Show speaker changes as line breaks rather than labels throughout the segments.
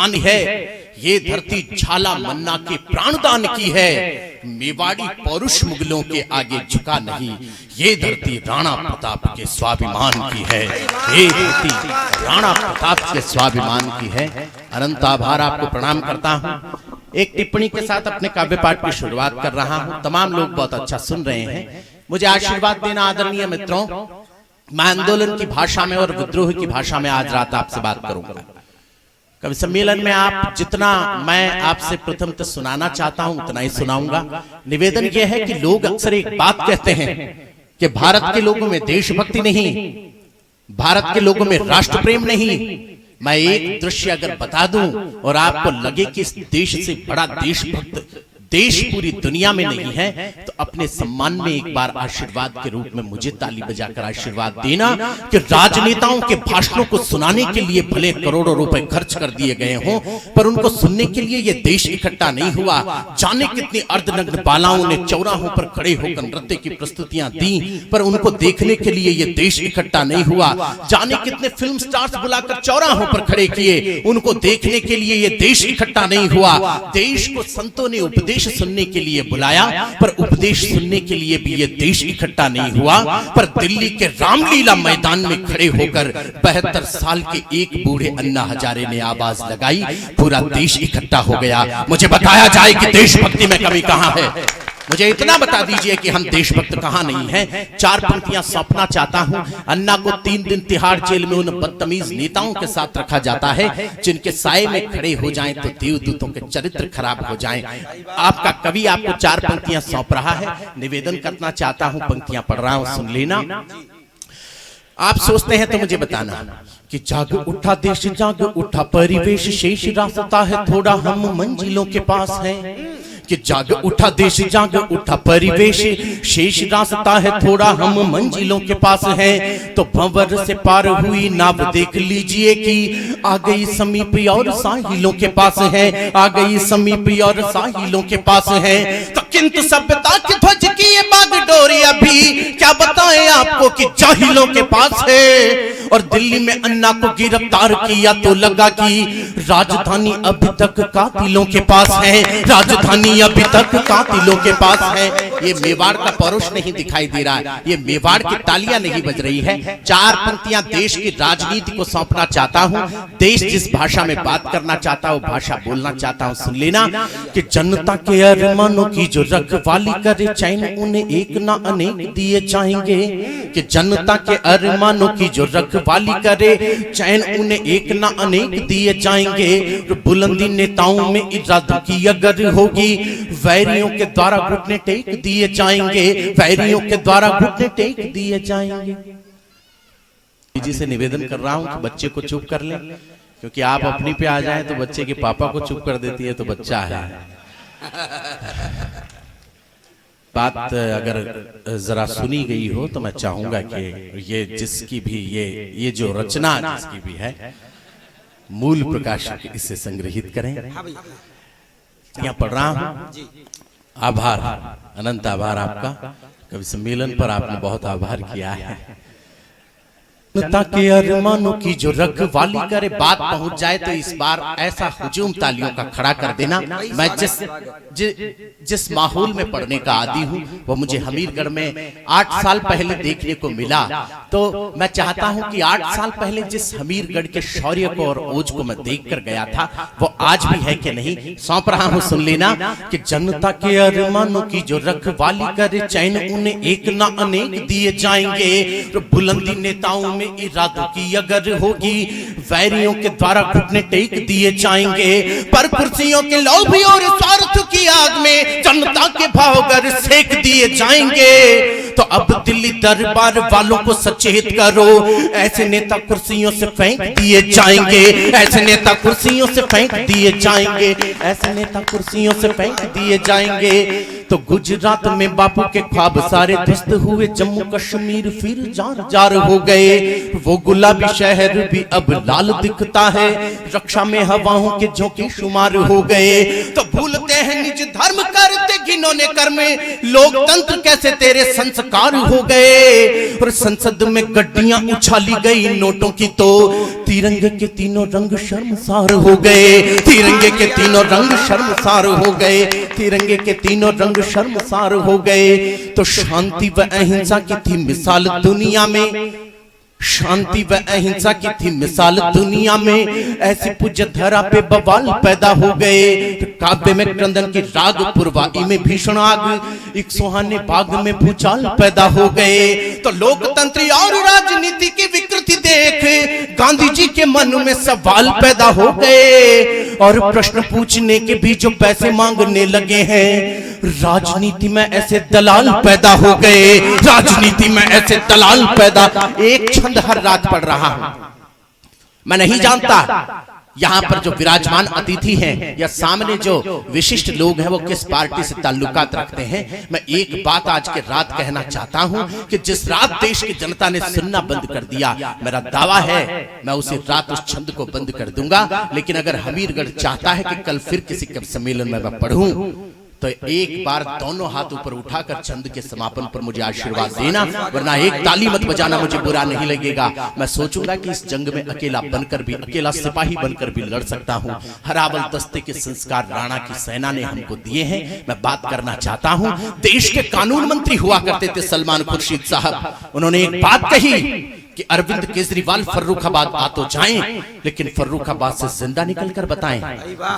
दान है, ये धरती झाला मन्ना के प्राणदान की है। मेवाड़ी पौरुष मुगलों के आगे झुका नहीं, ये धरती राणा प्रताप के स्वाभिमान की है। ये धरती राणा प्रताप के स्वाभिमान की है। अनंत आभार, आपको प्रणाम करता हूँ। एक टिप्पणी के साथ अपने काव्य पाठ की शुरुआत कर रहा हूँ। तमाम लोग बहुत अच्छा सुन रहे हैं। मुझे आशीर्वाद देना आदरणीय मित्रों। मैं आंदोलन की भाषा में और विद्रोह की भाषा में आज रात आपसे बात करूंगा। कवि सम्मेलन में आप जितना मैं आपसे प्रथम तो सुनाना चाहता हूं उतना ही सुनाऊंगा। निवेदन यह है कि लोग अक्सर एक बात कहते हैं कि भारत के लोगों में देशभक्ति नहीं, भारत के लोगों में राष्ट्र प्रेम नहीं। मैं एक दृश्य अगर बता दूं और आपको लगे कि इस देश से बड़ा देशभक्त देश पूरी दुनिया में नहीं है, तो अपने सम्मान में एक बार आशीर्वाद के रूप में मुझे ताली बजाकर आशीर्वाद देना कि राजनेताओं के भाषणों को सुनाने के लिए भले करोड़ों रुपए खर्च कर दिए गए हों, पर उनको सुनने के लिए यह देश इकट्ठा नहीं हुआ। जाने कितनी अर्धनग्न बालाओं ने चौराहों पर खड़े होकर नृत्य की प्रस्तुतियां दी, पर उनको देखने के लिए यह देश इकट्ठा नहीं हुआ। जाने कितने फिल्म स्टार्स बुलाकर चौराहों पर खड़े किए, उनको देखने के लिए यह देश इकट्ठा नहीं हुआ। देश को संतों ने उपदेश सुनने के लिए बुलाया, पर उपदेश सुनने के लिए भी ये देश इकट्ठा नहीं हुआ। पर दिल्ली के रामलीला मैदान में खड़े होकर 72 साल के एक बूढ़े अन्ना हजारे ने आवाज लगाई, पूरा देश इकट्ठा हो गया। मुझे बताया जाए कि देशभक्ति में कमी कहां है। मुझे इतना बता दीजिए कि हम देशभक्त कहां नहीं हैं। 4 पंक्तियां सौंपना चाहता हूं। अन्ना को 3 दिन तिहाड़ जेल में उन बदतमीज नेताओं के साथ रखा जाता है जिनके साए में खड़े हो जाएं तो देवदूतों के चरित्र खराब हो जाएं। आपका कवि आपको 4 पंक्तियां सौंप रहा है, निवेदन करना चाहता हूं, पंक्तियां पढ़ रहा हूं, सुन लेना। आप सोचते हैं तो मुझे बताना कि जाग उठा देश, जाग उठा परिवेश, शेष रास्ता है थोड़ा, हम मंजिलों के पास हैं। कि जाग उठा देश, जाग उठा परिवेश, शेष रास्ता है थोड़ा, हम मंजिलों के पास हैं। तो भंवर से पार हुई नाव देख लीजिए कि आ गई समीप और साहिलों के पास है, आ गई समीप और साहिलों के पास है। तो किंतु सभ्यता की ध्वज की ये बागडोरी अभी क्या बताएं आपको कि जाहिलों के पास है। और दिल्ली में अन्ना को गिरफ्तार किया तो लगा कि राजधानी अभी तक कातिलों के पास है, राजधानी अभी तक कातिलों के पास है। ये मेवाड़ का पौरुष नहीं दिखाई दे रहा है, ये मेवाड़ की तालियां नहीं बज रही है। 4 पंक्तियां देश की राजनीति को सौंपना चाहता हूं। देश जिस भाषा में बात करना चाहता हूं, भाषा बोलना चाहता हूं, सुन लेना कि जनता के अरमानों की जो रखवाली करे, चैन उन्हें एक ना अनेक दिए जाएंगे। कि जनता के अरमानों की जो रखवाली करे, चैन उन्हें एक ना अनेक दिए जाएंगे। बुलंदी नेताओं में इरादों की अगर होगी, वैरियों के द्वारा घुटने टेक दिए जाएंगे, वैरियों के द्वारा घुटने टेक दिए जाएंगे। जी से निवेदन कर रहा हूं कि बच्चे को चुप कर लें, क्योंकि आप अपनी पे आ जाएं तो बच्चे के पापा को चुप कर देती है तो बच्चा है। बात अगर जरा सुनी गई हो तो मैं चाहूंगा कि ये जिसकी भी ये जो रचना जिसकी भी है, मूल प्रकाशक इसे संग्रहित करें। यहाँ पढ़ रहा हूं। आभार, अनंत आभार आपका। कवि सम्मेलन पर आपने बहुत आभार किया है। जनता के अरमानों की जो रखवाली करे, बात पहुंच जाए तो इस बार ऐसा हुजूम तालियों का खड़ा कर देना। मैं जिस माहौल में पढ़ने का आदी हूं वो मुझे हमीरगढ़ में 8 साल पहले देखने को मिला। तो मैं चाहता हूं कि 8 साल पहले जिस हमीरगढ़ के शौर्य को और ओज को मैं देख कर गया था वो आज भी है कि नहीं, सौंप रहा हूं, सुन लेना कि जनता के अरमानों की जो रखवाली करे, चैन उन्हें एक ना अनेक दिए जाएंगे। बुलंदी नेताओं में इरादों की अगर होगी, वैरियों के द्वारा घुटने टेक दिए जाएंगे। पर कुर्सियों के लोभी और स्वार्थ की आग में जनता के भाव अगर सेक दिए जाएंगे। तो अब दिल्ली दरबार वालों को सचेत करो, ऐसे नेता कुर्सियों से फेंक दिए जाएंगे, ऐसे नेता कुर्सियों से फेंक दिए जाएंगे, ऐसे नेता कुर्सियों से फेंक दिए जाएंगे। तो गुजरात में बापू के ख्वाब सारे ध्वस्त हुए, जम्मू कश्मीर फिर जार जार हो गए। वो गुलाबी शहर भी अब लाल दिखता है, रक्षा में हवाओं के झोंके शुमार हो गए। तो भूलते हैं निज धर्म करते घिनौने कर्म। लोकतंत्र कैसे तेरे संस्कार हो गए, और संसद में गड्डियां उछाली गई नोटों की तो तिरंगे के तीनों रंग शर्मसार हो गए। तिरंगे के तीनों रंग शर्मसार हो गए। तिरंगे के तीनों रंग शर्मसार हो गए। तो शांति व अहिंसा की थी मिसाल दुनिया में, शांति व अहिंसा की थी मिसाल दुनिया में। ऐसी पूज्य धरा पे बवाल पैदा हो गए। काव्य में क्रंदन की राग, पुरवाई में भीषण आग, एक सुहाने बाग में भूचाल पैदा हो गए। तो लोकतंत्र और राजनीति की विकृति देख गांधी जी के मन में सवाल पैदा हो गए, और प्रश्न पूछने के भी जो पैसे मांगने लगे हैं। राजनीति में ऐसे दलाल पैदा हो गए, राजनीति में ऐसे दलाल पैदा। एक छंद हर रात पढ़ रहा हूं, मैं नहीं जानता यहां पर जो विराजमान अतिथि हैं या सामने जो विशिष्ट लोग हैं वो किस पार्टी से ताल्लुकात रखते हैं। मैं एक बात आज के रात कहना चाहता हूं कि जिस रात देश की जनता ने सुनना बंद कर दिया, मेरा दावा है मैं उसी रात उस छंद को बंद कर दूंगा। लेकिन अगर हमीरगढ़ चाहता है कि कल फिर किसी कवि सम्मेलन में मैं पढ़ूं, तो एक बार दोनों हाथ ऊपर उठाकर छंद के समापन पर मुझे आशीर्वाद देना, वरना एक ताली मत बजाना, मुझे बुरा नहीं लगेगा। मैं सोचूंगा कि इस जंग में अकेला बनकर भी, अकेला सिपाही बनकर भी लड़ सकता हूं। हरावल दस्ते के संस्कार राणा की सेना ने हमको दिए हैं। मैं बात करना चाहता हूं, देश के कानून मंत्री हुआ करते थे सलमान खुर्शीद साहब, उन्होंने एक बात कही कि अरविंद केजरीवाल फर्रुखाबाद आ तो जाएं, लेकिन फर्रुखाबाद से जिंदा निकलकर बताएं।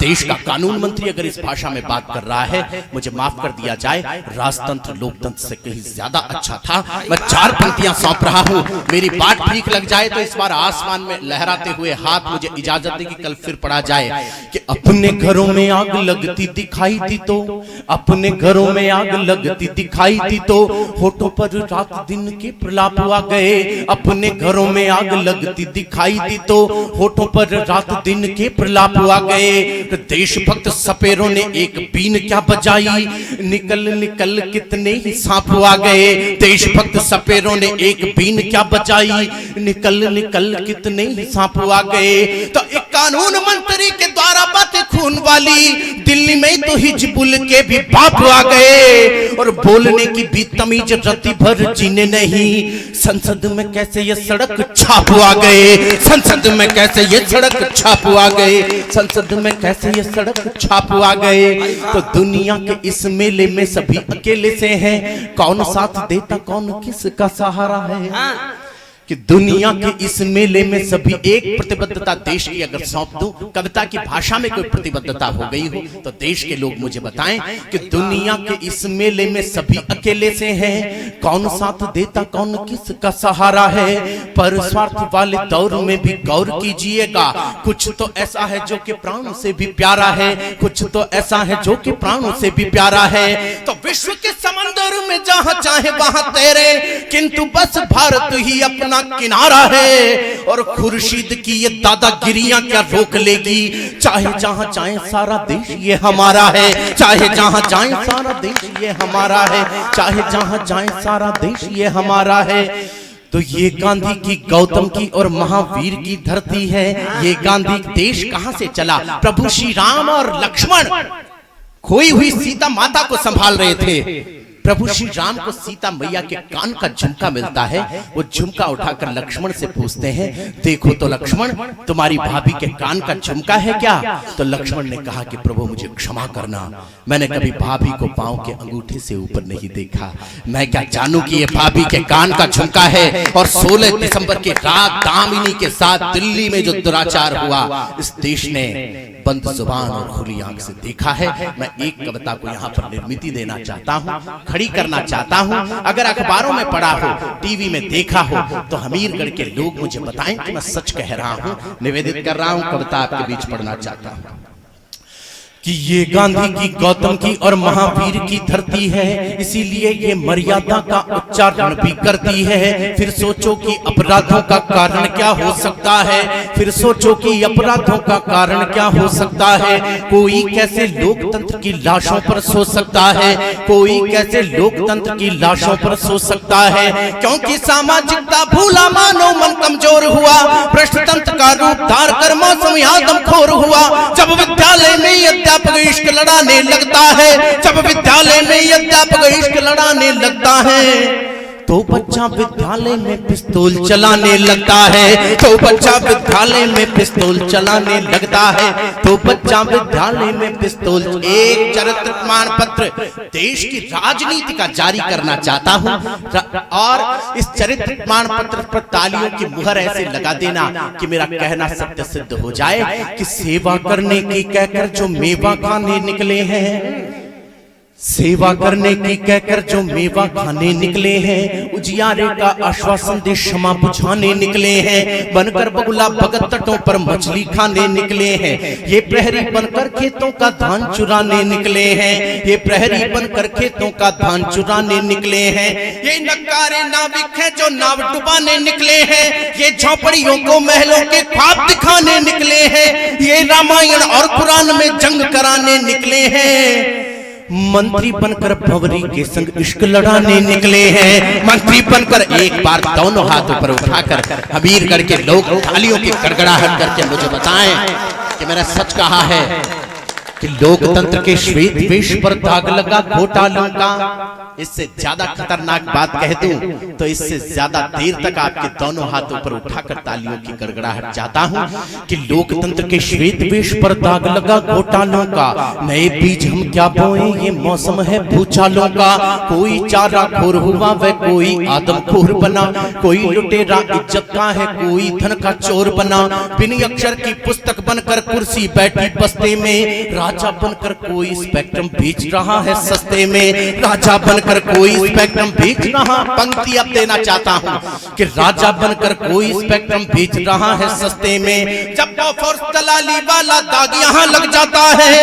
देश का कानून मंत्री अगर इस भाषा में बात कर रहा है, मुझे माफ कर दिया जाए, राजतंत्र लोकतंत्र से कहीं ज्यादा अच्छा था। मैं 4 पंक्तियां सौंप रहा हूं, मेरी बात ठीक लग जाए तो इस बार आसमान में लहराते हुए हाथ मुझे इजाजत दे कि कल फिर पढ़ा जाए कि अपने घरों में आग लगती दिखाई दी तो, अपने घरों में आग लगती दिखाई दी तो, होठों पर रात दिन के प्रलाप आ गए। अपने घरों में आग लगती दिखाई दी तो, होठों पर रात दिन के प्रलाप आ गए। देशभक्त सपेरों ने एक बीन क्या बजाई, निकल निकल कितने ही सांप आ गए। देशभक्त सपेरों ने एक बीन क्या बजाई, निकल निकल कितने ही सांप आ गए। तो एक कानून मंत्री के द्वारा बातें खून वाली, दिल्ली में तो हिजबुल के भी बाप आ गए, और बोलने की भी तमीज रति भर जीने नहीं। संसद में कैसे ये सड़क छाप आ गए, संसद में कैसे ये सड़क छाप आ गए, संसद में कैसे ये सड़क छाप आ गए। तो दुनिया के इस मेले में सभी अकेले से हैं, कौन साथ देता कौन किसका सहारा है। कि दुनिया के इस मेले में सभी एक प्रतिबद्धता देश की अगर सौंप दूं, कविता की भाषा में कोई प्रतिबद्धता हो गई हो तो देश के लोग मुझे बताएं कि दुनिया के इस मेले में सभी अकेले से हैं, कौन साथ देता कौन किसका सहारा है। पर स्वार्थ वाले दौर में भी गौर कीजिएगा, कुछ तो ऐसा है जो कि प्राणों से भी प्यारा है, कुछ तो ऐसा है जो कि प्राणों से भी प्यारा है। तो विश्व के समंदर में जहां चाहे वहां तैरे, किंतु बस भारत ही अपना किनारा है। और खुर्शीद की ये दादागिरियां क्या रोक लेगी, चाहे जहां चाहे सारा देश ये हमारा है, चाहे जहां जाए सारा देश ये हमारा है, चाहे जहां जाए सारा देश ये हमारा है। तो ये गांधी की, गौतम की और महावीर की धरती है। ये गांधी देश कहां से चला, प्रभु श्री राम और लक्ष्मण खोई हुई सीता माता को संभाल रहे थे। प्रभु श्री राम को सीता मैया के कान का झुमका मिलता है, वो झुमका उठाकर लक्ष्मण से पूछते हैं, देखो तो लक्ष्मण तुम्हारी भाभी के कान का झुमका है क्या। तो लक्ष्मण ने कहा कि प्रभु मुझे क्षमा करना, मैंने कभी भाभी को पांव के अंगूठे से ऊपर नहीं देखा, मैं क्या जानूं कि ये भाभी के कान का झुमका है। और 16 दिसंबर की रात दामिनी के साथ दिल्ली में जो दुराचार हुआ, इस देश ने बंद जुबान और खुली आंख से देखा है। मैं एक कविता को यहाँ पर निर्मिति देना चाहता हूँ, खड़ी करना चाहता हूँ। अगर अखबारों में पढ़ा हो, टीवी में देखा हो, तो हमीरगढ़ के लोग मुझे बताएं कि मैं सच कह रहा हूँ। निवेदित कर रहा हूँ, कविता आपके बीच पढ़ना चाहता हूँ कि ये गांधी की, गौतम की और महावीर की धरती है, इसीलिए ये मर्यादा का उच्चारण भी करती है। फिर सोचो कि अपराधों का कारण क्या हो सकता है, फिर सोचो कि अपराधों का कारण क्या हो सकता है। कोई कैसे लोकतंत्र की लाशों पर सो सकता है, कोई कैसे लोकतंत्र की लाशों पर सो सकता है। क्योंकि सामाजिकता भूला, मानव मन कमजोर हुआ, भ्रष्ट तंत्र का रूप धार कर मौसम आदमखोर हुआ। जब विद्यालय में अध्यापक इश्क लड़ाने लगता है, जब विद्यालय में अध्यापक इश्क लड़ाने लगता है, तो बच्चा विद्यालय में पिस्तौल चलाने लगता है, तो बच्चा विद्यालय में पिस्तौल चलाने लगता है, तो बच्चा विद्यालय में पिस्तौल। एक चरित्र प्रमाण पत्र देश की राजनीति का जारी करना चाहता हूं, और इस चरित्र प्रमाण पत्र पर तालियों की मुहर ऐसे लगा देना कि मेरा कहना सत्य सिद्ध हो जाए कि सेवा करने की कहकर जो मेवा खाने निकले हैं, सेवा करने की कहकर जो मेवा खाने निकले हैं, उजियारे का आश्वासन दे क्षमा बुझाने निकले हैं, बनकर बगुला भगत तटों पर मछली खाने निकले हैं, ये प्रहरी बनकर खेतों का धान चुराने निकले हैं, ये प्रहरी बनकर खेतों का धान चुराने निकले हैं, ये नक्कारे नाविक हैं जो नाव डुबाने निकले हैं, ये झोपड़ियों को महलों के ख्वाब दिखाने निकले हैं, ये रामायण और कुरान में जंग कराने निकले हैं, मंत्री बनकर भंवरी के संग इश्क लड़ाने निकले हैं, मंत्री बनकर। एक बार दोनों हाथों पर उठाकर हमीरगढ़ के लोग तालियों की गड़गड़ाहट करके मुझे बताएं कि मैंने सच कहा है कि लोकतंत्र के श्वेत वेश पर दाग लगा घोटालों का। इससे ज्यादा खतरनाक बात कह दूं तो इससे ज्यादा देर तक आपके दोनों हाथों पर उठाकर तालियों की गड़गड़ाहट चाहता हूं कि लोकतंत्र के श्वेत वेश पर दाग लगा घोटालों का। नए बीज हम क्या बोए, ये मौसम है भूचालों का। कोई चारा खोर हुआ वह कोई आदमखोर बना, कोई लुटेरा इज्जत का है कोई धन का चोर बना। बिन अक्षर की पुस्तक बनकर कुर्सी बैठी बस्ते में, राजा बनकर कोई स्पेक्ट्रम बेच रहा है सस्ते में, राजा बनकर कोई स्पेक्ट्रम बेच रहा। पंक्ति अब देना चाहता हूं कि राजा बनकर कोई स्पेक्ट्रम बेच रहा है सस्ते में। जब बॉफोर्स दलाली वाला दाग यहां लग जाता है,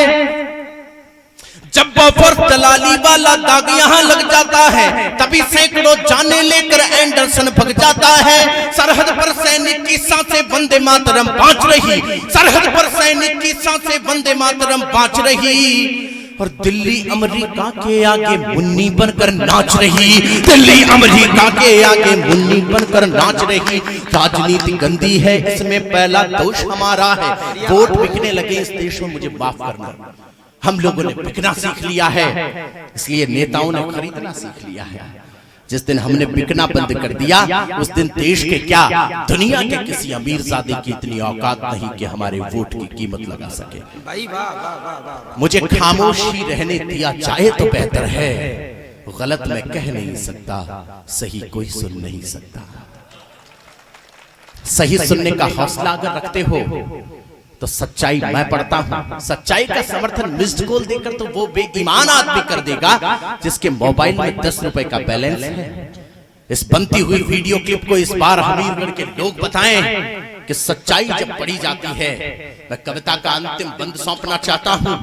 जब बॉफोर्स दलाली वाला दाग यहां लग जाता है, तभी सैकड़ों जाने लेकर एंडरसन भग जाता है। सरहद पर सैनिक की सांसें वंदे मातरम बांच रही, सरहद पर सैनिक की सांसें वंदे मातरम बांच रही, और दिल्ली अमेरिका के आगे मुन्नी बनकर नाच रही, दिल्ली अमेरिका के आगे मुन्नी बनकर नाच रही। राजनीति गंदी है, इसमें पहला दोष हमारा है। वोट बिकने लगे इस देश में, मुझे माफ करना, हम लोगों ने बिकना सीख लिया है, इसलिए नेताओं ने खरीदना सीख लिया है। जिस दिन हमने बिकना बंद कर दिया, उस दिन देश के क्या दुनिया के किसी अमीरजादे की इतनी औकात नहीं कि हमारे वोट की कीमत लगा सके। मुझे खामोशी रहने दिया चाहे तो बेहतर है, गलत मैं कह नहीं सकता, सही कोई सुन नहीं सकता। सही सुनने का हौसला अगर रखते हो तो सच्चाई मैं पढ़ता हूं। सच्चाई का समर्थन मिस्ड कॉल देकर तो वो बेईमान आदमी कर देगा जिसके मोबाइल में 10 रुपए का बैलेंस है। इस बनती हुई वीडियो क्लिप को इस बार हमीरगढ़ के लोग बताएं कि सच्चाई जब पढ़ी जाती है, मैं कविता का अंतिम बंद सौंपना चाहता हूं।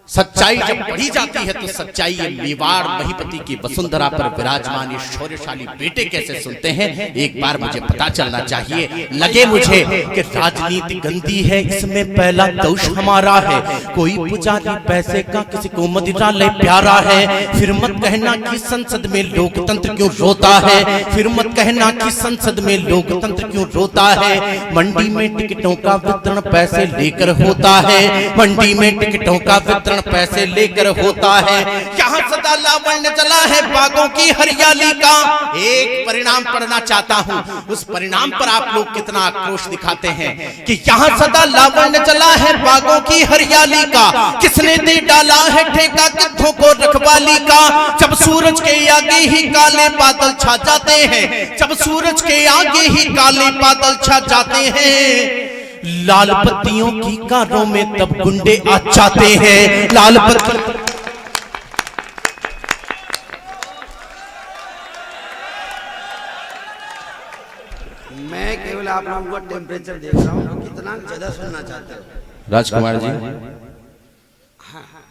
सच्चाई जब पढ़ी जाती है तो सच्चाई ये मेवाड़ महीपति की वसुंधरा पर विराजमान ये शौर्यशाली बेटे कैसे सुनते हैं, एक बार मुझे पता चलना चाहिए। लगे मुझे कि राजनीति गंदी है, इसमें पहला दोष हमारा है। कोई पुजारी पैसे का किसी को मदिरालय प्यारा है, फिर मत कहना कि संसद में लोकतंत्र क्यों रोता है, फिर मत कहना कि संसद में लोकतंत्र क्यों रोता है। मंडी में टिकटों का वितरण पैसे लेकर होता है, मंडी में टिकटों का वितरण पैसे लेकर होता है। यहाँ सदा लावण्य चला है बागों की हरियाली का। एक परिणाम पढ़ना चाहता हूँ, उस परिणाम पर आप लोग कितना आक्रोश दिखाते हैं कि यहाँ सदा लावण्य चला है बागों की हरियाली का। किसने दे डाला है ठेका गिद्धों को रखवाली का। जब सूरज के आगे ही काले बादल छा जाते हैं, जब सूरज के आगे ही काले बादल छा जाते हैं, लाल बत्तियों की कारों में तब गुंडे आ जाते हैं। लाल बत्ती
मैं केवल आप लोगों का टेम्परेचर देख रहा हूँ, कितना ज्यादा सुनना चाहते हो।
राजकुमार जी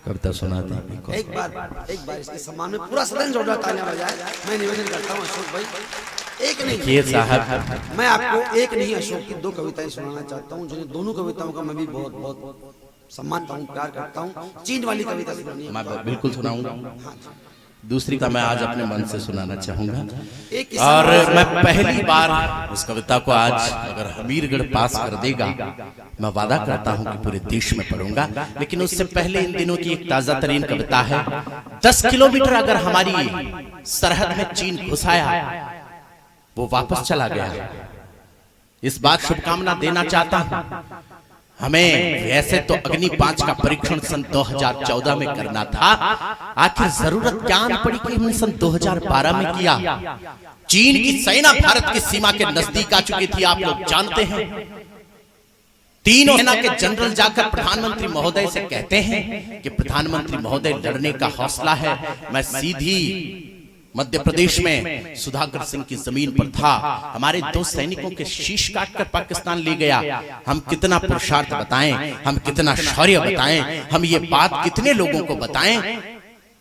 कविता सुनाते हैं।
एक बार इसके सम्मान में पूरा सदन जोड़ा तालियां बजाए। मैं निवेदन करता हूँ अशोक भाई, एक नहीं
ये साहब,
मैं आपको एक नहीं अशोक की 2 कविताएं सुनाना चाहता हूँ, जो दोनों कविताओं का मैं भी बहुत बहुत सम्मान करता हूँ, प्यार करता हूँ। चीन वाली कविता सुनानी है।
मैं बिल्कुल सुनाऊंगा।
हाँ,
दूसरी का मैं आज अपने मन से सुनाना चाहूंगा।
एक
और मैं पहली बार उस कविता को आज अगर हमीरगढ़ पास कर देगा, मैं वादा करता हूं कि पूरे देश में पढ़ूंगा। लेकिन उससे पहले इन दिनों की एक ताजा तरीन कविता है। 10 किलोमीटर अगर हमारी सरहद में चीन घुसाया, वो वापस चला गया। इस बात शुभकामना देना चाहता हूं। हमें वैसे तो अग्नि 5 का परीक्षण सन 2014 में करना था, आखिर जरूरत क्या पड़ी कि हमने सन 2012 में किया। चीन की सेना भारत की सीमा के नजदीक आ चुकी थी, आप लोग जानते हैं। तीनों सेना के जनरल जाकर प्रधानमंत्री महोदय से कहते हैं कि प्रधानमंत्री महोदय लड़ने का हौसला है। मैं सीधी मध्य प्रदेश में सुधाकर सिंह की जमीन पर था, हमारे 2 सैनिकों के शीश काटकर पाकिस्तान ले गया। हम कितना पुरुषार्थ बताएं, हम कितना शौर्य बताएं, हम ये बात कितने लोगों को बताएं,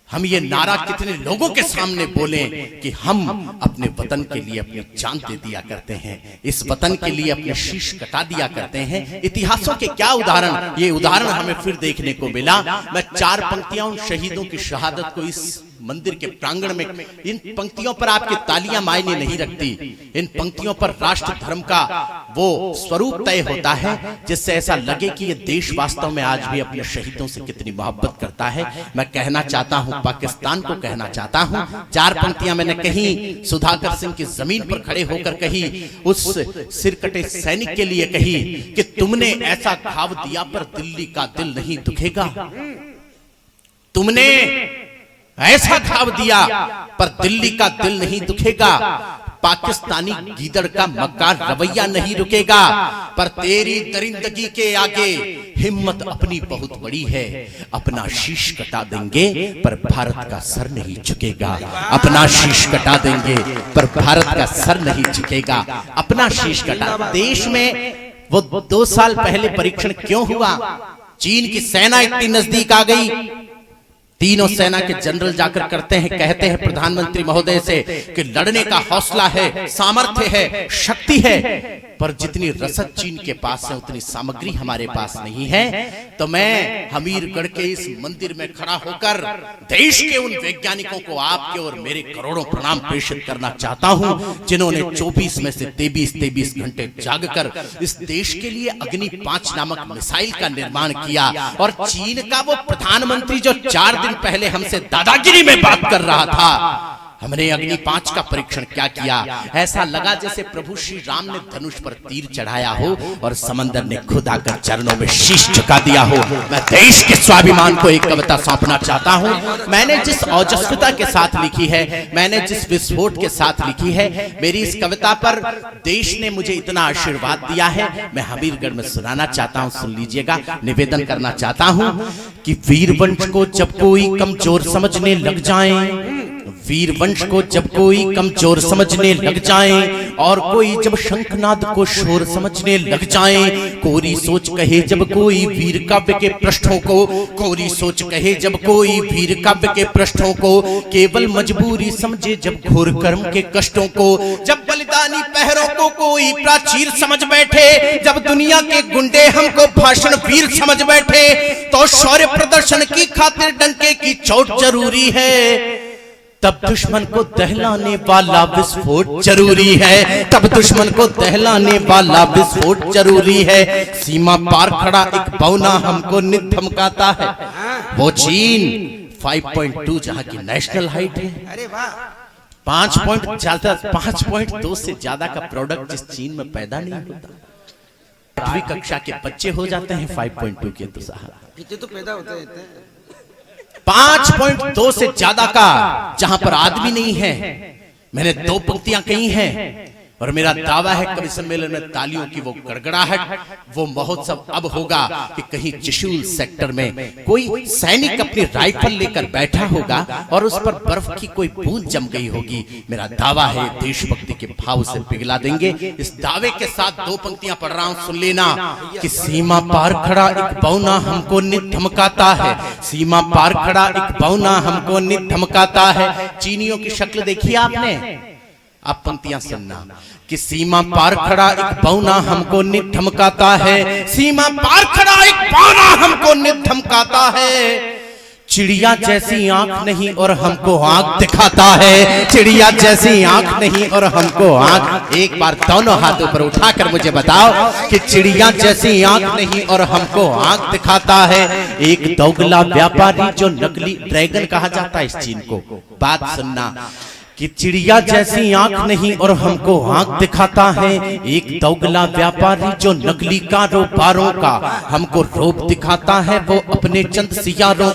हम ये नारा कितने लोगों के सामने बोलें कि हम अपने वतन के लिए अपनी जान दे दिया करते हैं, इस वतन के लिए अपने शीश कटा दिया करते हैं। इतिहासों के क्या उदाहरण, ये उदाहरण हमें फिर देखने को मिला। मैं 4 पंक्तियां उन शहीदों की शहादत को इस मंदिर के प्रांगण में, इन पंक्तियों पर आपकी तालियां मायने नहीं रखती, इन पंक्तियों पर राष्ट्र धर्म का वो स्वरूप तय होता है जिससे ऐसा लगे कि ये देश वास्तव में आज भी अपने शहीदों से कितनी मोहब्बत करता है। मैं कहना चाहता हूं, पाकिस्तान को कहना चाहता हूं, 4 पंक्तियां मैंने कही, सुधाकर सिंह की जमीन पर खड़े होकर कही, उस सिरकटे सैनिक के लिए कही कि तुमने ऐसा घाव दिया पर दिल्ली का दिल नहीं दुखेगा, तुमने ऐसा घाव दिया पर दिल्ली का दिल नहीं दुखेगा, पाकिस्तानी गीदड़ का मक्कार रवैया नहीं रुकेगा, पर तेरी दरिंदगी के आगे हिम्मत अपनी बहुत बड़ी है, अपना शीश कटा देंगे पर भारत का सर नहीं झुकेगा, अपना शीश कटा देंगे पर भारत का सर नहीं झुकेगा, अपना शीश कटा। देश में वो 2 साल पहले परीक्षण क्यों हुआ? चीन की सेना इतनी नजदीक आ गई, तीनों सेना के जनरल जाकर कहते हैं प्रधानमंत्री महोदय से कि लड़ने का हौसला है, सामर्थ्य है, शक्ति है, पर जितनी रसद चीन के पास है उतनी सामग्री हमारे पास नहीं है। तो मैं हमीरगढ़ के इस मंदिर में खड़ा होकर देश के उन वैज्ञानिकों को आपके और मेरे करोड़ों प्रणाम प्रेषित करना चाहता हूं, जिन्होंने 24 में से 23 घंटे जागकर इस देश के लिए अग्नि 5 नामक मिसाइल का निर्माण किया। और चीन का वो प्रधानमंत्री जो 4 दिन पहले हमसे दादागिरी में बात कर रहा था, हमने अग्नि 5 का परीक्षण क्या किया, ऐसा लगा जैसे प्रभु श्री राम ने धनुष पर तीर चढ़ाया हो और समंदर ने खुद आकर चरणों में शीश झुका दिया हो। मैं देश के स्वाभिमान को एक कविता सौंपना चाहता हूं। मैंने जिस ओजस्विता के साथ लिखी है, मैंने जिस विस्फोट के साथ लिखी है, मेरी इस कविता पर देश ने मुझे इतना आशीर्वाद दिया है, मैं हमीरगढ़ में सुनाना चाहता हूं, सुन लीजिएगा। निवेदन करना चाहता हूं कि वीरवंश को जब कोई कमजोर समझने लग जाए, वीरवंश को जब कोई कमजोर समझने लग जाए, और कोई जब शंखनाद को शोर समझने लग जाए, कोरी सोच कहे जब कोई वीर काव्य के पृष्ठों को, कोरी सोच कहे जब कोई वीर काव्य के पृष्ठों को, केवल मजबूरी समझे जब घोर कर्म के कष्टों को, जब बलिदानी पहरों को कोई प्राचीर समझ बैठे, जब दुनिया के गुंडे हमको भाषण वीर समझ बैठे, तो शौर्य प्रदर्शन की खातिर डंके की चोट जरूरी है, तब दुश्मन को दहलाने वाला विस्फोट जरूरी है, तब दुश्मन को दहलाने वाला विस्फोट जरूरी है। सीमा पार खड़ा एक बौना हमको नित धमकाता है, वो चीन 5.2 जहां की नेशनल हाइट है,
अरे वाह,
5.2 से ज्यादा का प्रोडक्ट जिस चीन में पैदा नहीं होता। 8वीं कक्षा के बच्चे हो जाते हैं 5.2 के, तो साहब
तो पैदा होते रहते हैं।
5.2 से ज्यादा का जहां पर आदमी नहीं है। मैंने 2 पंक्तियां कही हैं और मेरा दावा है कवि सम्मेलन में तालियों की वो गड़गड़ाहट, वो महोत्सव अब होगा कि कहीं त्रिशूल सेक्टर में कोई सैनिक अपनी राइफल लेकर बैठा होगा और उस पर बर्फ की कोई बूंद जम गई होगी। मेरा दावा है देशभक्ति के भाव से पिघला देंगे। इस दावे के साथ 2 पंक्तियां पढ़ रहा हूं, सुन लेना कि सीमा पार खड़ा एक बौना हमको नित धमकाता है, सीमा पार खड़ा एक बौना हमको नित धमकाता है। चीनियों की शक्ल देखी आपने? आप पंक्तियां सुनना कि सीमा पार खड़ा एक बौना हमको नित धमकाता है, सीमा पार खड़ा एक बौना हमको नित धमकाता है, चिड़िया जैसी आंख नहीं और हमको आंख दिखाता है, चिड़िया जैसी आंख नहीं और हमको आंख। एक बार दोनों हाथों पर उठाकर मुझे बताओ कि चिड़िया जैसी आंख नहीं और हमको आंख दिखाता है। एक दोगला व्यापारी जो नकली ड्रैगन कहा जाता है इस चीन को, बात सुनना कि चिड़िया जैसी आंख नहीं और हमको आंख दिखाता है। एक दोगला व्यापारी जो नकली कारोबारों का हमको रोब दिखाता है, वो अपने चंद सियारों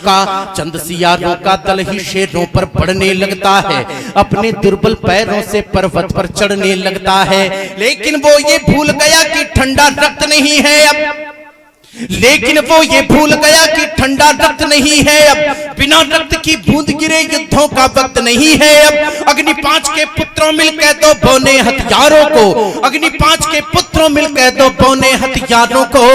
का दल ही शेरों पर बढ़ने लगता है, अपने दुर्बल पैरों से पर्वत पर चढ़ने लगता है। लेकिन वो ये भूल गया कि ठंडा रक्त नहीं है अब, लेकिन वो ये भूल गया कि ठंडा रक्त नहीं है अब, बिना रक्त की बूंद गिरे युद्धों का वक्त नहीं है अब। अग्नि 5 के पुत्रों मिल कह दो बौने हथियारों को, अग्नि 5 के पुत्रों मिल कह दो बौने हथियारों को,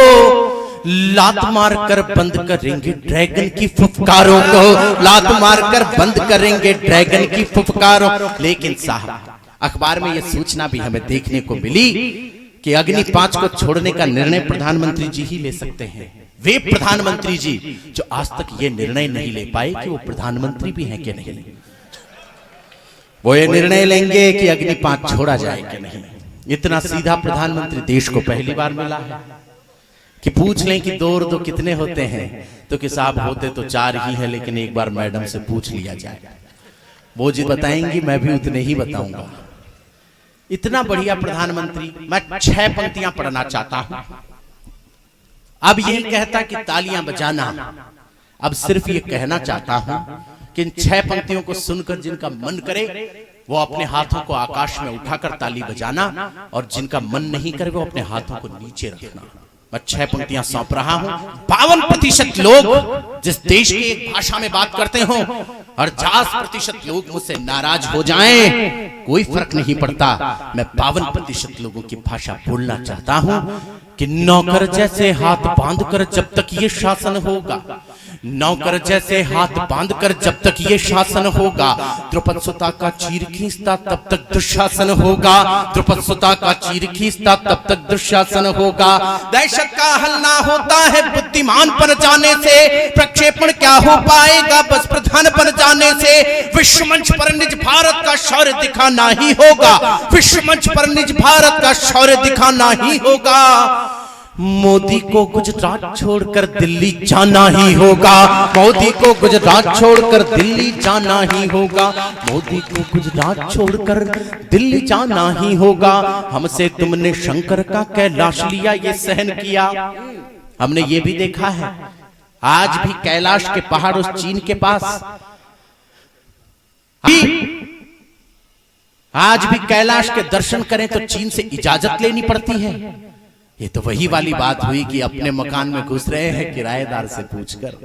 लात मार कर बंद करेंगे ड्रैगन की फुफकारों को, लात मार कर बंद करेंगे ड्रैगन की फुफकारों। लेकिन साहब अखबार में यह सूचना भी हमें देखने को मिली कि अग्नि 5 को छोड़ने का निर्णय प्रधानमंत्री जी ही ले सकते हैं। वे प्रधानमंत्री जी जो आज तक ये निर्णय नहीं ले पाए कि वो प्रधानमंत्री भी हैं कि नहीं, वो ये निर्णय लेंगे कि अग्नि 5 छोड़ा जाए कि नहीं। इतना सीधा प्रधानमंत्री देश को पहली बार मिला है कि पूछ लें कि 2 और 2 कितने होते हैं, तो कि साहब होते तो 4 ही है, लेकिन एक बार मैडम से पूछ लिया जाए। वो जी बताएंगी, मैं भी उतने ही बताऊंगा। इतना बढ़िया प्रधानमंत्री। मैं 6 पंक्तियां पढ़ना चाहता हूं। अब यही कहता कि तालियां बजाना, अब सिर्फ ये कहना चाहता हूं कि इन 6 पंक्तियों को सुनकर जिनका मन करे वो अपने हाथों को आकाश में उठाकर ताली बजाना, और जिनका मन नहीं करे वो अपने हाथों को नीचे रखना। मैं 6 पंक्तियां सौंप रहा हूं। 52% लोग जिस देश की एक भाषा में बात करते हो और 50% लोग मुझसे नाराज हो जाएं, कोई फर्क नहीं पड़ता। मैं 52% लोगों की भाषा बोलना चाहता हूं कि नौकर जैसे हाथ बांधकर जब तक ये शासन होगा, नौकर जैसे हाथ बांधकर जब तक ये शासन होगा, द्रौपद सुता का चीर खींचता तब तक दुशासन होगा, द्रौपद सुता का चीर खींचता तब तक दुशासन होगा। दहशत का हल ना होता है बुद्धिमान पर जाने से, प्रक्षेपण क्या हो पाएगा बस प्रधान पर जाने से। विश्व मंच पर निज भारत का शौर्य दिखाना ही होगा, विश्व मंच पर निज भारत का शौर्य दिखाना ही होगा। मोदी को गुजरात छोड़कर दिल्ली जाना ही होगा, मोदी को गुजरात छोड़कर दिल्ली जाना ही होगा, मोदी को गुजरात छोड़कर दिल्ली जाना ही होगा। हमसे तुमने शंकर का कैलाश लिया, ये सहन किया। हमने ये भी देखा है आज भी कैलाश के पहाड़ उस चीन के पास, आज भी कैलाश के दर्शन करें तो चीन से इजाजत लेनी पड़ती है। ये तो वही वाली बात हुई कि अपने मकान में घुस रहे हैं किराएदार से पूछकर,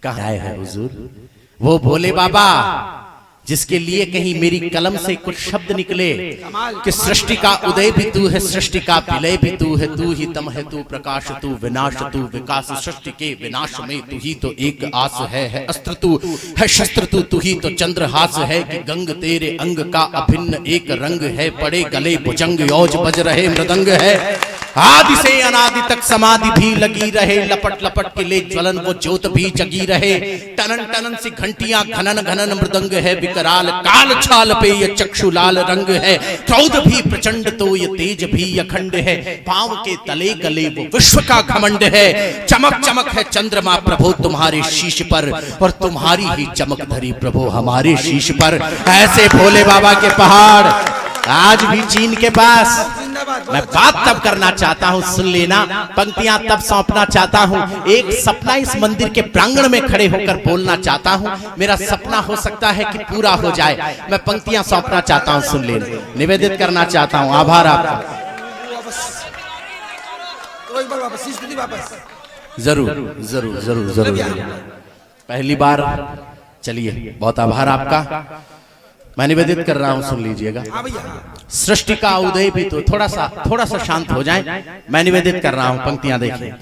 कहाँ आए हैं हुजूर? वो भोले बाबा जिसके लिए कहीं मेरी कलम से कुछ शब्द निकले कि सृष्टि का उदय भी तू है, सृष्टि का विलय भी तू है, तू ही तम है, तू प्रकाश, तू विनाश, तू विकास, सृष्टि के विनाश में तू ही तो एक आस है अस्त्र तू है शस्त्र, तू ही तो चंद्रहास है कि गंग तेरे अंग का अभिन्न एक रंग है, पड़े गले भुजंग यौज बज रहे मृदंग है, आदि से अनादि तक समाधि भी लगी रहे, लपट लपट के ले ज्वलन वो ज्योत भी जगी रहे, टनन टनन सी घंटियां घनन घनन मृदंग है, विकराल काल छाल पे ये चक्षु लाल रंग है, क्रोध भी प्रचंड तो ये तेज भी अखंड है, पांव के तले गले वो विश्व का घमंड है, चमक चमक है चंद्रमा प्रभु तुम्हारे शीश पर, और तुम्हारी ही चमक धरी प्रभु हमारे शीश पर। ऐसे भोले बाबा के पहाड़ आज भी चीन के पास। मैं बात तब करना चाहता हूं, सुन लेना, पंक्तियां तब सौंपना चाहता हूं। एक सपना इस मंदिर के प्रांगण में खड़े होकर बोलना चाहता हूं। मेरा सपना हो सकता है कि पूरा हो जाए। मैं पंक्तियां सौंपना चाहता हूं, सुन लेना, निवेदित करना चाहता हूं। आभार आपका। जरूर जरूर जरूर जरूर पहली बार। चलिए, बहुत आभार आपका। मैं निवेदित कर रहा हूं, सुन लीजिएगा। सृष्टि का उदय भी तो थोड़ा सा शांत हो जाए। मैं निवेदित कर रहा हूं, पंक्तियां देखिए।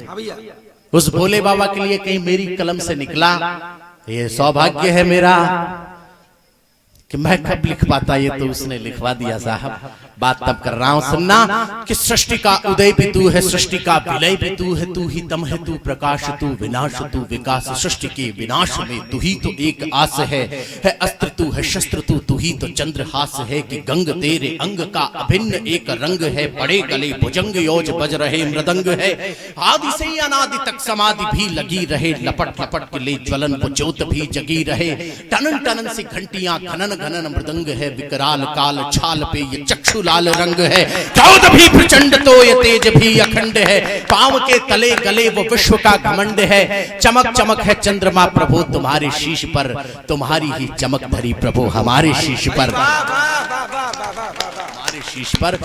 उस भोले बाबा के लिए कहीं मेरी कलम से निकला, ये सौभाग्य है मेरा कि मैं कब लिख पाता, ये तो उसने लिखवा दिया साहब। बात तब कर रहा हूं सुनना कि सृष्टि का उदय भी तू है, सृष्टि का विलय भी तू है, तू ही तम है, तू प्रकाश, तू विनाश, तू विकास। सृष्टि के विनाश में तू ही तो एक आस है अस्त्र तू है शस्त्र तू ही तो चंद्रहास है कि गंग तेरे अंग का अभिन्न एक रंग है। बड़े गले भुजंग योज बज रहे मृदंग है, आदि से अनादि तक समाधि भी लगी रहे, लपट लपट के ले ज्वलन वो ज्योत भी जगी रहे। टनन टनन से घंटियां घनन घनन मृदंग है, विकराल काल छाल पे ये चक्षु लाल रंग है। क्रोध भी प्रचंड तो ये तेज भी अखंड है, पांव के तले गले वो विश्व का घमंड है। चमक चमक है चंद्रमा प्रभु तुम्हारे शीश पर, तुम्हारी ही चमक धरी प्रभु हमारे शीश पर, हमारे शीश पर।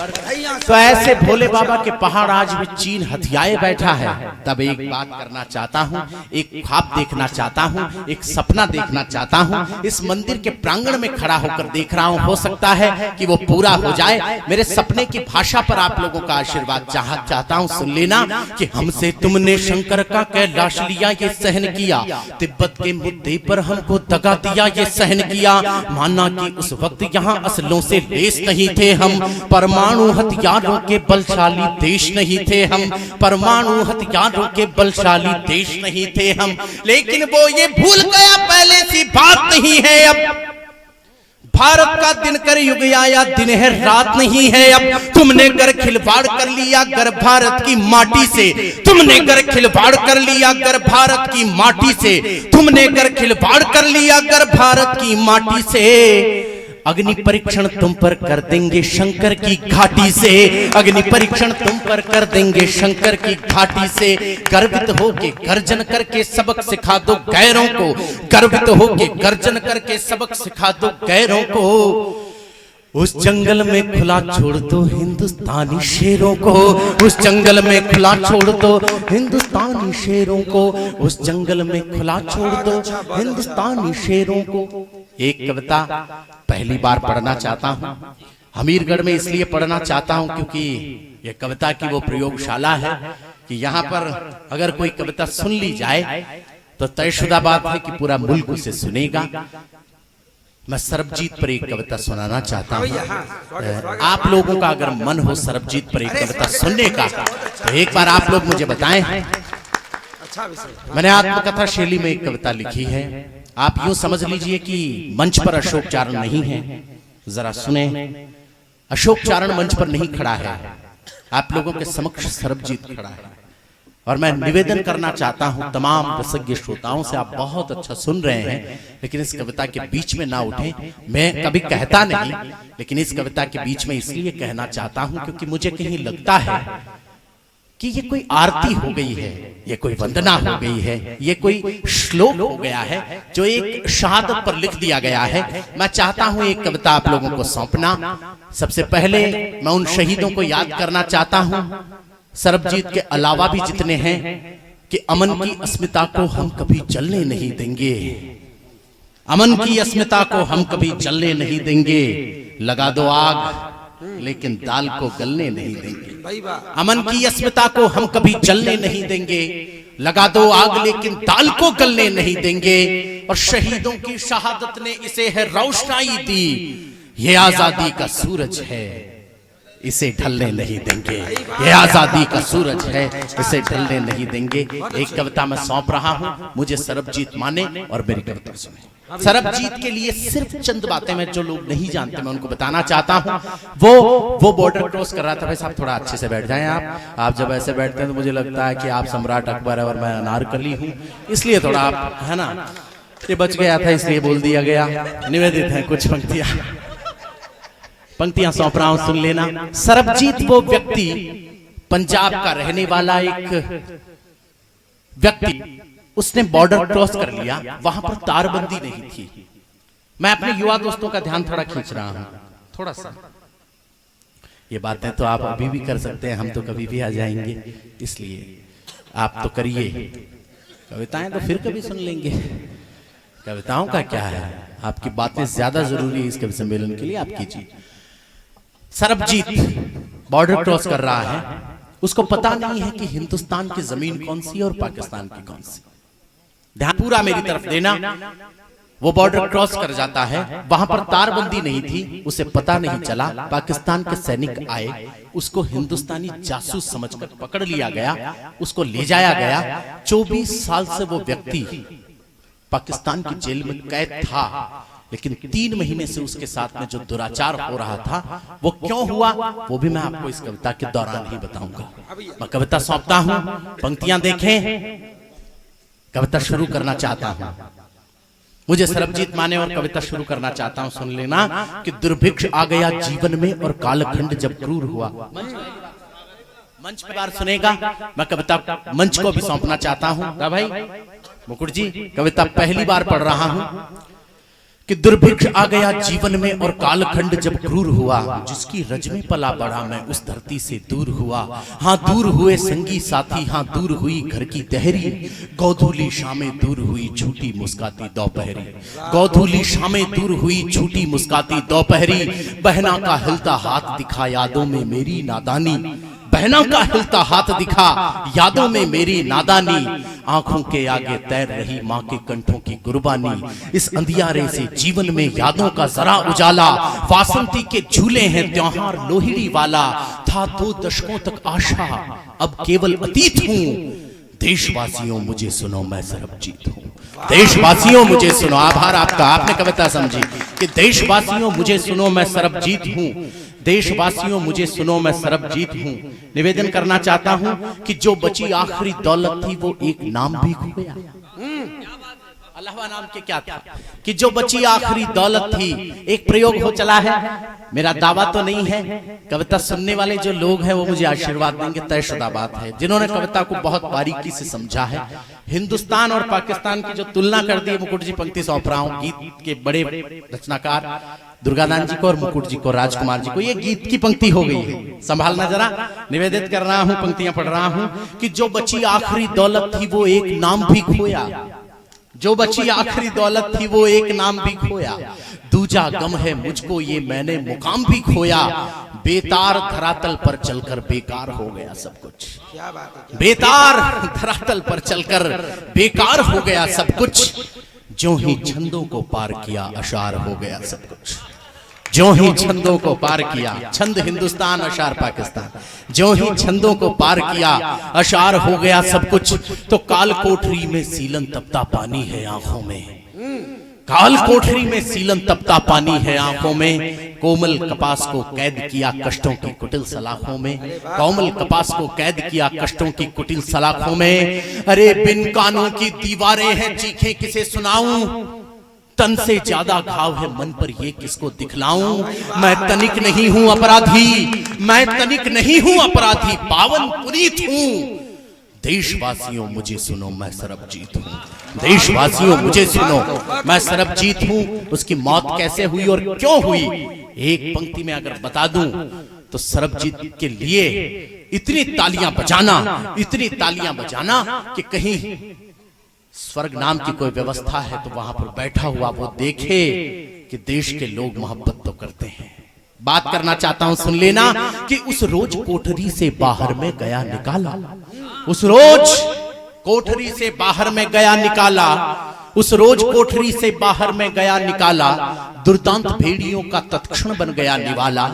तो ऐसे भोले बाबा के पहाड़ आज भी चीन हथियाए बैठा है। तब एक बात करना चाहता हूँ, एक ख्वाब देखना चाहता हूँ, एक सपना देखना चाहता हूँ। इस मंदिर के प्रांगण में खड़ा होकर देख रहा हूँ, हो सकता है कि वो पूरा हो जाए। मेरे सपने की भाषा पर आप लोगों का आशीर्वाद चाहता हूँ। सुन लेना कि हमसे तुमने शंकर का कैलाश लिया, ये सहन किया। तिब्बत के मुद्दे पर हमको दगा दिया, ये सहन किया। माना कि उस वक्त यहाँ असलों से लेस नहीं थे हम, परमाणु हथियारों के बलशाली देश नहीं थे हम, परमाणु हथियारों के बलशाली देश नहीं थे हम। लेकिन वो ये भूल गया पहले सी बात नहीं है अब, भारत का दिन कर युग आया, दिन है रात नहीं है अब। तुमने कर खिलवाड़ कर लिया गर भारत की माटी से, तुमने कर खिलवाड़ कर लिया गर भारत की माटी से, तुमने कर खिलवाड़ कर लिया गर भारत की माटी से। अग्नि परीक्षण तुम पर कर देंगे शंकर की घाटी से, अग्नि परीक्षण तुम पर कर देंगे शंकर की घाटी से। गर्वित होके गर्जन करके सबक सिखा दो गैरों को, गर्वित होके गर्जन करके सबक सिखा दो गैरों को। उस जंगल में खुला छोड़ दो हिंदुस्तानी शेरों को, उस जंगल में खुला छोड़ दो हिंदुस्तानी शेरों को, उस जंगल में खुला छोड़ दो हिंदुस्तानी शेरों को। एक कविता पहली बार पढ़ना चाहता हूँ, हमीरगढ़ में इसलिए पढ़ना चाहता हूँ क्योंकि यह कविता की वो प्रयोगशाला है कि यहाँ पर अगर कोई कविता सुन ली जाए तो तयशुदा बात है कि पूरा मुल्क उसे सुनेगा। मैं सरबजीत पर एक कविता सुनाना चाहता हूँ। आप लोगों का अगर मन हो सरबजीत पर एक कविता सुनने का तो एक बार आप लोग मुझे बताएं। मैंने आत्मकथा शैली में एक कविता लिखी है। आप यूं समझ लीजिए कि मंच पर अशोक चारण नहीं है, जरा सुने। अशोक चारण मंच पर नहीं खड़ा है, आप लोगों के समक्ष सरबजीत खड़ा है। और मैं निवेदन करना चाहता हूं तमाम रसज्ञ श्रोताओं से, आप बहुत अच्छा सुन रहे हैं लेकिन इस कविता के बीच में ना उठें। मैं कभी कहता नहीं, लेकिन इस कविता के बीच में इसलिए कहना चाहता हूं क्योंकि मुझे कहीं लगता है कि ये कोई आरती हो गई है, ये कोई वंदना हो गई है, ये कोई श्लोक हो गया है जो एक शहादत पर लिख दिया गया है। मैं चाहता हूं एक कविता आप लोगों को सौंपना। सबसे पहले मैं उन शहीदों को याद करना चाहता हूं, सरबजीत के अलावा भी जितने हैं, कि अमन की अस्मिता को हम कभी जलने नहीं देंगे, अमन की अस्मिता को हम कभी जलने नहीं देंगे। लगा दो आग लेकिन दाल को गलने नहीं देंगे, अमन की अस्मिता को हम कभी जलने नहीं देंगे। लगा दो आग लेकिन दाल को गलने नहीं देंगे। और शहीदों की शहादत ने इसे है रोशनाई दी, ये आजादी का सूरज है इसे ढलने नहीं देंगे, ये आजादी का सूरज है इसे ढलने नहीं देंगे। एक कविता मैं सौंप रहा हूं, मुझे सरबजीत माने और मेरी कविता सुने। सरबजीत के लिए सिर्फ चंद बातें मैं जो लोग नहीं जानते मैं उनको बताना चाहता हूं। वो बॉर्डर क्रॉस कर रहा था। भाई साहब थोड़ा अच्छे से बैठ जाएं आप जब ऐसे बैठते हैं तो मुझे लगता है कि आप सम्राट अकबर है और मैं अनारकली हूं, इसलिए थोड़ा आप, है ना, ये बच गया था इसलिए बोल दिया गया। निवेदित है कुछ पंक्तियां सौंप रहा हूं, सुन लेना। सरबजीत वो व्यक्ति, पंजाब का रहने वाला एक व्यक्ति, उसने बॉर्डर क्रॉस कर लिया, वहां पर तारबंदी नहीं थी। मैं अपने युवा दोस्तों का ध्यान थोड़ा खींच रहा हूं, थोड़ा सा। ये बातें तो आप अभी भी कर सकते हैं, हम तो कभी भी आ जाएंगे, इसलिए आप तो करिए। कविताएं तो फिर कभी सुन लेंगे, कविताओं का क्या है, आपकी बातें ज्यादा जरूरी है इस कवि सम्मेलन के लिए, आप कीजिए। सरबजीत बॉर्डर क्रॉस कर रहा है, उसको पता नहीं है कि हिंदुस्तान की जमीन कौन सी और पाकिस्तान की कौन सी। ध्यान पूरा मेरी तरफ देना। वो बॉर्डर क्रॉस कर जाता है, वहां पर तारबंदी नहीं थी, उसे पता नहीं चला। पाकिस्तान के सैनिक आए, उसको हिंदुस्तानी जासूस समझकर पकड़ लिया गया, उसको ले जाया गया। 24 साल से वो व्यक्ति पाकिस्तान की जेल में कैद था, लेकिन 3 महीने से उसके साथ में जो दुराचार हो रहा था वो क्यों हुआ, वो भी मैं आपको इस कविता के दौरान ही बताऊंगा। मैं कविता सौंपता हूं, पंक्तियां देखें। कविता शुरू करना चाहता हूं, मुझे सरबजीत माने और कविता शुरू करना चाहता हूं। सुन लेना कि दुर्भिक्ष आ गया जीवन में और कालखंड जब क्रूर हुआ। मंच पर बार सुनेगा, मैं कविता मंच को भी सौंपना चाहता हूं। भाई मुकुट जी, कविता पहली बार पढ़ रहा हूं कि दुर्भिक्ष आ गया जीवन में और कालखंड जब क्रूर हुआ, जिसकी रज में पला बढ़ा मैं उस धरती से दूर हुआ। हाँ दूर हुए संगी साथी, हाँ दूर हुई घर की तहरी, गोधूली शामें दूर हुई झूठी मुस्काती दोपहरी। गोधूली शामें दूर हुई झूठी मुस्काती दोपहरी, बहना का हिलता हाथ दिखा यादों में मेरी नादानी। बहना का हिलता हाथ दिखा यादों में मेरी नादानी, आंखों के आगे तैर रही माँ के कंठों की कुर्बानी। इस अंधियारे से जीवन में यादों का जरा उजाला, वासंती के झूले हैं त्योहार लोहिड़ी वाला। था 2 दशकों तक आशा, अब केवल अतीत हूँ। देशवासियों मुझे सुनो मैं सरबजीत हूँ। देशवासियों मुझे सुनो, आभार आपका, आपने कविता समझी कि देशवासियों मुझे सुनो मैं सरबजीत हूँ। देशवासियों मुझे सुनो मैं सरबजीत हूँ। निवेदन करना चाहता हूँ कि जो बची आखिरी दौलत थी वो एक नाम भी खोया। अल्लाह नाम के क्या था कि जो बची आखिरी दौलत थी। एक प्रयोग हो चला है, मेरा दावा तो नहीं है, कविता सुनने वाले जो लोग हैं वो मुझे आशीर्वाद देंगे, तयशुदा बात है। जिन्होंने कविता को बहुत बारीकी से समझा है, हिंदुस्तान और पाकिस्तान की जो तुलना कर दी, मुकुट जी पंक्ति सौंप रहा हूँ। गीत के बड़े रचनाकार दुर्गादान जी को और मुकुट जी को, राजकुमार जी को, ये गीत की पंक्ति हो गई है, संभालना जरा। निवेदित कर रहा हूं, पंक्तियां पढ़ रहा हूं कि जो बची आखिरी दौलत थी वो एक नाम भी खोया। जो बची आखिरी दौलत थी वो एक नाम भी खोया। दूजा गम है मुझको ये मैंने मुकाम भी खोया। बेतार धरातल पर चलकर बेकार हो गया सब कुछ।
क्या बात है।
बेतार धरातल पर चलकर बेकार हो गया सब कुछ। जो ही छंदों को पार किया अशार हो गया सब कुछ। जो ही छंदों को पार किया, छंद हिंदुस्तान अशार पाकिस्तान, जो ही छंदों को पार किया अशार हो गया सब कुछ। तो काल कोठरी में सीलन तपता पानी है आंखों में। काल कोठरी में सीलन तपता पानी है आंखों में। कोमल कपास को कैद किया कष्टों की कुटिल सलाखों में। कोमल कपास को कैद किया कष्टों की कुटिल सलाखों में। अरे बिन कानों की दीवारें हैं चीखें किसे सुनाऊं। तन से ज्यादा घाव है मन पर ये किसको दिखलाऊं। मैं तनिक नहीं हूं अपराधी, मैं तनिक नहीं हूं अपराधी, पावन पुनीत हूं। देशवासियों मुझे सुनो मैं सरबजीत हूँ। देशवासियों मुझे सुनो मैं सरबजीत हूँ। उसकी मौत कैसे हुई और क्यों हुई, एक पंक्ति में अगर बता दूं तो सरबजीत के लिए इतनी तालियां बजाना, इतनी तालियां बजाना कि कहीं स्वर्ग नाम की कोई व्यवस्था है तो वहां पर बैठा हुआ वो देखे कि देश के लोग मोहब्बत तो करते हैं। बात करना चाहता हूं, सुन लेना कि उस रोज कोठरी से बाहर में गया निकाला। उस रोज कोठरी से बाहर में गया निकाला। उस रोज कोठरी से बाहर में गया निकाला। दुर्दांत भेड़ियों का तत्क्षण बन गया निवाला।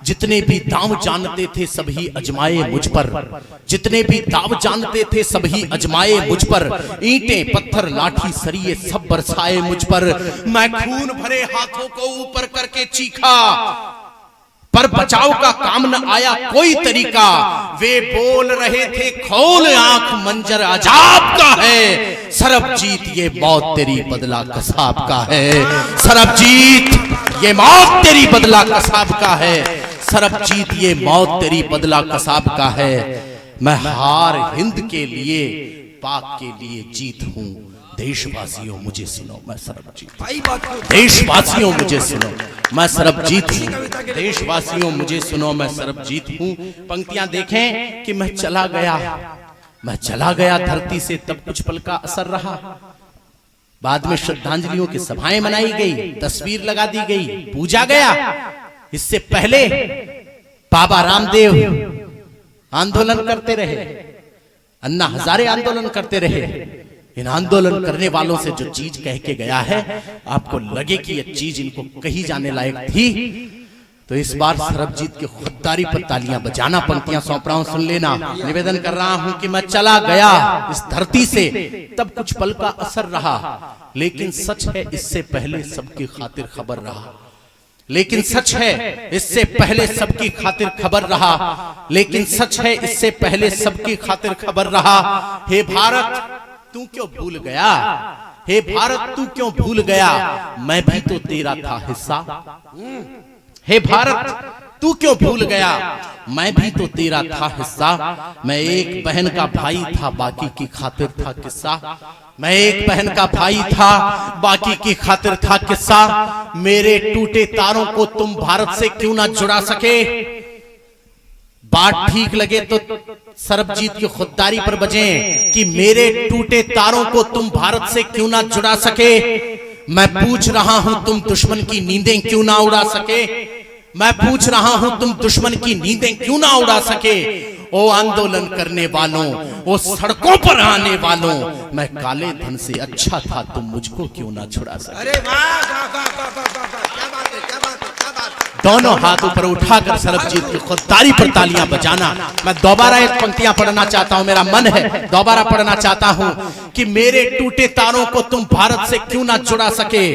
जितने भी दाव जानते थे सभी अजमाए मुझ पर। जितने भी दाव जानते थे सभी अजमाए मुझ पर। ईंटें पत्थर लाठी सरिये सब बरसाए मुझ पर। मैं खून भरे हाथों को ऊपर करके चीखा, पर बचाव का काम न आया कोई तरीका। वे बोल रहे थे खोल आंख मंजर अजाब का है। सरबजीत ये मौत तेरी बदला कसाब का है। सरबजीत ये मौत तेरी बदला कसाब का है। सरबजीत ये मौत तेरी बदला कसाब का है। मैं हार हिंद के लिए पाक के लिए जीत हूँ। देशवासियों मुझे सुनो मैं सरबजीत। देशवासियों मुझे सुनो मैं सरबजीत हूँ। देशवासियों मुझे सुनो मैं सरबजीत हूँ। पंक्तियां देखें कि मैं चला गया धरती से तब कुछ पल का असर रहा। बाद में श्रद्धांजलियों की सभाएं मनाई गई, तस्वीर लगा दी गई, पूजा गया। इससे पहले बाबा रामदेव आंदोलन करते रहे, अन्ना हजारे आंदोलन करते रहे। इन आंदोलन करने वालों से जो चीज कह के गया है, आपको लगे कि यह चीज इनको कही जाने लायक थी, तो इस बार सरबजीत की खुददारी पर तालियां बजाना। पंक्तियां सौंप रहा हूं, सुन लेना। निवेदन कर रहा हूं कि मैं चला गया इस धरती से, तब कुछ पल का असर रहा, लेकिन सच है इससे पहले सबकी खातिर खबर रहा। लेकिन सच है इससे पहले सबकी खातिर खबर रहा, लेकिन सच है इससे पहले सबकी खातिर खबर रहा। हे भारत तू क्यों भूल गया, हे भारत तू क्यों भूल गया, मैं भी तो तेरा था हिस्सा। हे भारत तू क्यों भूल गया, मैं भी तो तेरा था हिस्सा। मैं एक बहन का भाई था, बाकी की खातिर था किस्सा। मैं एक बहन का भाई था, बाकी की खातिर था किस्सा। मेरे टूटे तारों को तुम भारत से क्यों ना जुड़ा सके। बात ठीक लगे तो सरबजीत की खुददारी पर बजें कि मेरे टूटे तारों को तुम भारत से क्यों ना जुड़ा सके। मैं पूछ रहा हूं तुम दुश्मन की नींदें क्यों ना उड़ा सके। मैं पूछ रहा हूं तुम दुश्मन की नींदें क्यों ना उड़ा सके। ओ आंदोलन करने वालों, ओ सड़कों पर आने वालों, मैं काले धन से अच्छा था, तुम मुझको क्यों ना छुड़ा सके।
अरे वाह वाह वाह वाह वाह वाह, क्या बात है, क्या बात है, क्या बात है।
दोनों हाथ ऊपर उठाकर सरबजीत की खुददारी पर तालियां बजाना। मैं दोबारा एक पंक्तियां पढ़ना चाहता हूं, मेरा मन है दोबारा पढ़ना चाहता हूं कि मेरे टूटे तारों को तुम भारत से क्यों ना जुड़ा सके।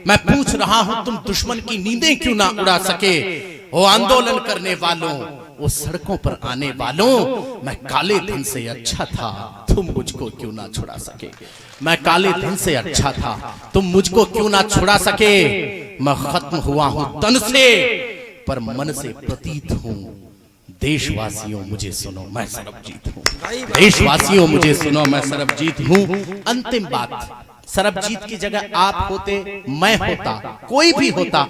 मैं पूछ रहा हूं तुम दुश्मन की नींदें क्यों ना उड़ा सके। ओ आंदोलन करने वालों, वो सड़कों पर आने वालों, मैं काले धन से अच्छा था, तुम मुझको क्यों ना छुड़ा सके। मैं काले धन से अच्छा था, तुम मुझको क्यों ना छुड़ा सके। मैं खत्म हुआ हूं तन से, पर मन से प्रतीत हूं। देशवासियों मुझे सुनो, मैं सरबजीत हूं। देशवासियों मुझे सुनो, मैं सरबजीत हूं। अंतिम बात, सरबजीत की जगह आप होते, मैं होता, कोई भी होता,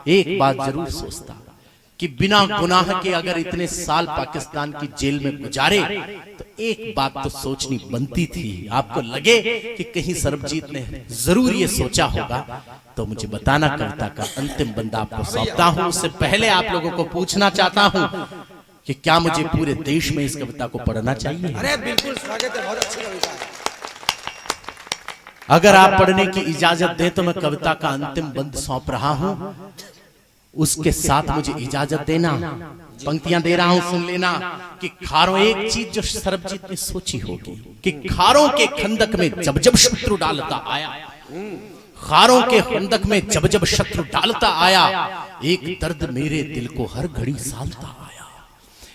एक बात जरूर सोचता कि बिना गुनाह के अगर इतने साल पाकिस्तान की जेल में गुजारे, तो एक बात तो सोचनी बनती थी। आपको लगे कि कहीं सरबजीत ने जरूर ये सोचा होगा, तो मुझे बताना। कविता का अंतिम बंदा आपको सौंपता हूं। उससे पहले आप लोगों को पूछना चाहता हूं कि क्या मुझे पूरे देश में इस कविता को पढ़ना चाहिए।
अरे बिल्कुल स्वागत है, बहुत अच्छी कविता है।
अगर आप पढ़ने की इजाजत दें तो मैं कविता का अंतिम बंद सौंप रहा हूं। उसके साथ मुझे इजाजत देना, पंक्तियां दे रहा हूं, सुन लेना कि खारों, एक चीज जो सरबजीत ने सोची होगी कि खारों के खंदक में जब जब शत्रु डालता आया, खारों के खंदक में जब जब शत्रु डालता आया, एक दर्द मेरे दिल को हर घड़ी सालता आया।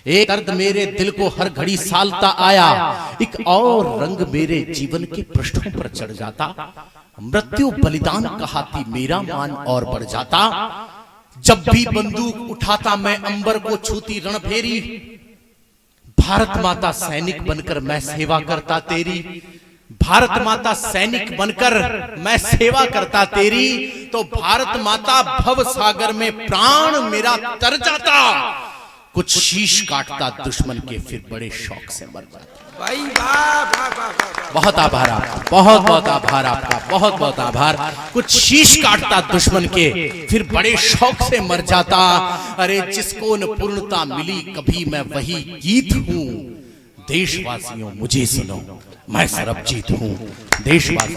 एक दर्द मेरे दिल को हर घड़ी सालता आया, एक और रंग मेरे जीवन के पृष्ठों पर चढ़ जाता। मृत्यु बलिदान कहाती मेरा मान और बढ़ जाता। जब भी बंदूक उठाता मैं अंबर को छूती रणभेरी। भारत माता सैनिक बनकर मैं सेवा करता तेरी। भारत माता सैनिक बनकर मैं सेवा करता तेरी। तो भारत माता भव सागर में प्राण मेरा तर जाता। कुछ शीश काटता दुश्मन के, फिर बड़े शौक से मर जाता।
भाई वाह वाह वाह वाह।
बहुत आभार आपका, बहुत बहुत आभार आपका, बहुत बहुत आभार। कुछ शीश काटता दुश्मन के, फिर बड़े शौक से मर जाता। अरे जिसको न पूर्णता मिली कभी, मैं वही गीत हूं। देशवासियों मुझे सुनो, मैं सरबजीत हूं। देशवासी